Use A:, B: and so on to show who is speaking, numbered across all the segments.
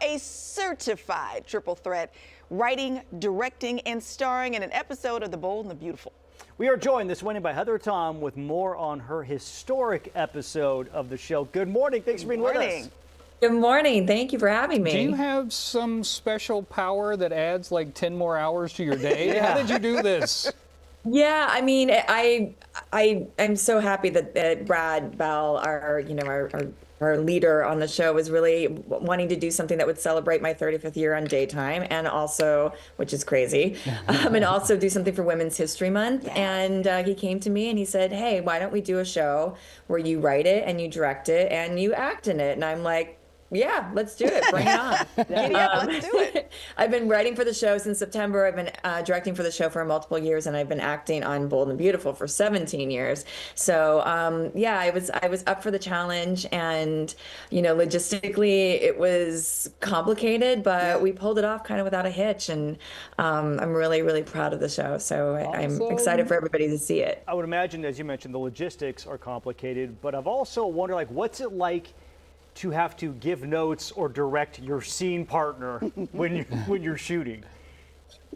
A: a certified triple threat, writing, directing, and starring in an episode of The Bold and the Beautiful.
B: We are joined this morning by Heather Tom with more on her historic episode of the show. Good morning. Thanks for being with us.
C: Good morning. Thank you for having me.
D: Do you have some special power that adds like 10 more hours to your day? How did you do this?
C: Yeah, I mean, I'm so happy that Brad Bell, our leader on the show, was really wanting to do something that would celebrate my 35th year on daytime, and also, which is crazy, and also do something for Women's History Month. And he came to me and he said, "Hey, why don't we do a show where you write it and you direct it and you act in it?" And I'm like, yeah, let's do it. Bring it on.
A: Let's do it.
C: I've been writing for the show since September. I've been directing for the show for multiple years, and I've been acting on Bold and Beautiful for 17 years. So yeah, I was up for the challenge, and logistically it was complicated, but we pulled it off kind of without a hitch, and I'm really, really proud of the show. So I'm excited for everybody to see it.
B: I would imagine, as you mentioned, the logistics are complicated, but I've also wondered, like, what's it like to have to give notes or direct your scene partner when you're shooting?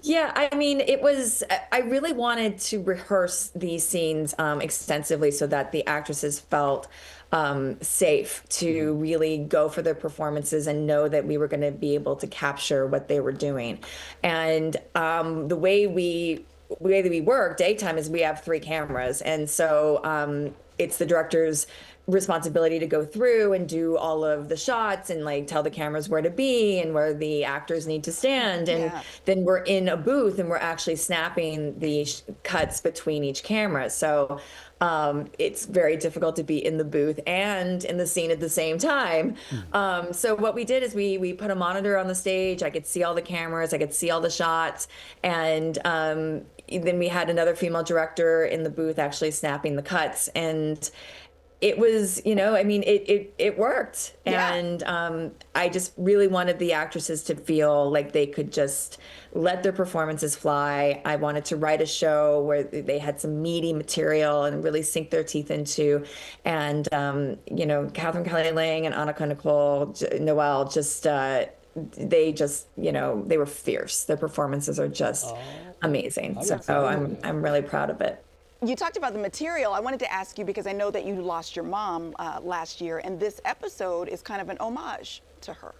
C: Yeah, I mean, I really wanted to rehearse these scenes extensively so that the actresses felt safe to really go for their performances and know that we were going to be able to capture what they were doing. And the way that we work daytime is we have 3 cameras. And so it's the director's responsibility to go through and do all of the shots and like tell the cameras where to be and where the actors need to stand. And then we're in a booth and we're actually snapping the cuts between each camera. So it's very difficult to be in the booth and in the scene at the same time. So what we did is we put a monitor on the stage. I could see all the cameras, I could see all the shots. And then we had another female director in the booth actually snapping the cuts. And it was, I mean, it worked.
A: Yeah.
C: And I just really wanted the actresses to feel like they could just let their performances fly. I wanted to write a show where they had some meaty material and really sink their teeth into. And, Catherine Kelly Lang and Annika Nicole Noel they were fierce. Their performances are just amazing. So I'm really proud of it.
A: You talked about the material. I wanted to ask you, because I know that you lost your mom last year, and this episode is kind of an homage to her.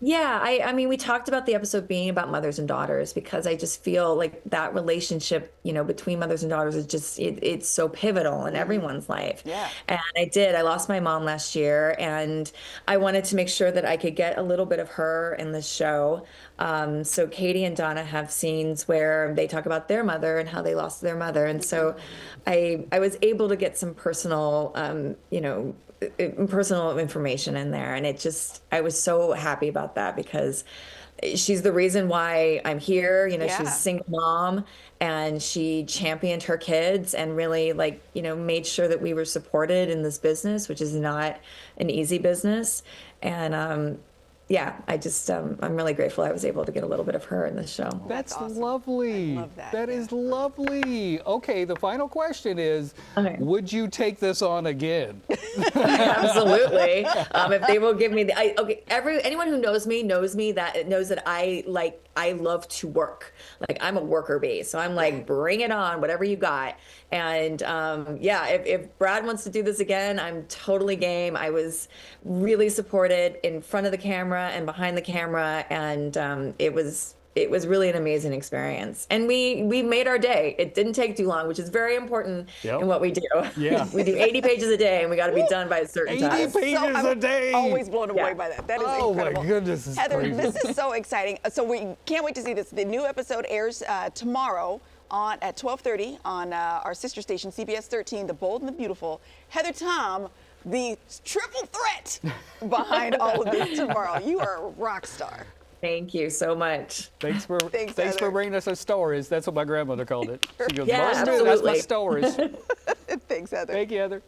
C: Yeah, I mean, we talked about the episode being about mothers and daughters because I just feel like that relationship, between mothers and daughters is just, it's so pivotal in everyone's life.
A: Yeah.
C: And I lost my mom last year, and I wanted to make sure that I could get a little bit of her in the show. So Katie and Donna have scenes where they talk about their mother and how they lost their mother. And so I was able to get some personal, personal information in there. And I was so happy about that because she's the reason why I'm here. She's a single mom and she championed her kids and really made sure that we were supported in this business, which is not an easy business. And, I'm really grateful I was able to get a little bit of her in the show.
D: That's
A: awesome.
D: lovely.
A: I love that.
D: That is lovely. Okay, the final question is, would you take this on again?
C: Absolutely. If they will give me anyone who knows me knows that I love to work. Like, I'm a worker bee. So I'm like, bring it on, whatever you got. And if Brad wants to do this again, I'm totally game. I was really supported in front of the camera and behind the camera. And it was really an amazing experience. And we made our day. It didn't take too long, which is very important in what we do.
D: Yeah.
C: We do 80 pages a day and we got to be done by a certain
D: 80
C: time.
D: pages a day.
A: Always blown away by that. That is incredible.
D: Oh my goodness, it's
A: Heather,
D: crazy.
A: this is so exciting. So we can't wait to see this. The new episode airs tomorrow at 12:30 on our sister station, CBS 13, The Bold and the Beautiful. Heather Tom, the triple threat behind all of this tomorrow. You are a rock star.
C: Thank you so much.
D: Thanks for
A: Heather.
D: bringing us our stories. That's what my grandmother called it. She goes,
C: Yeah,
D: "Most of it, that's my
C: absolutely.
D: stories."
A: Thanks, Heather.
D: Thank you, Heather.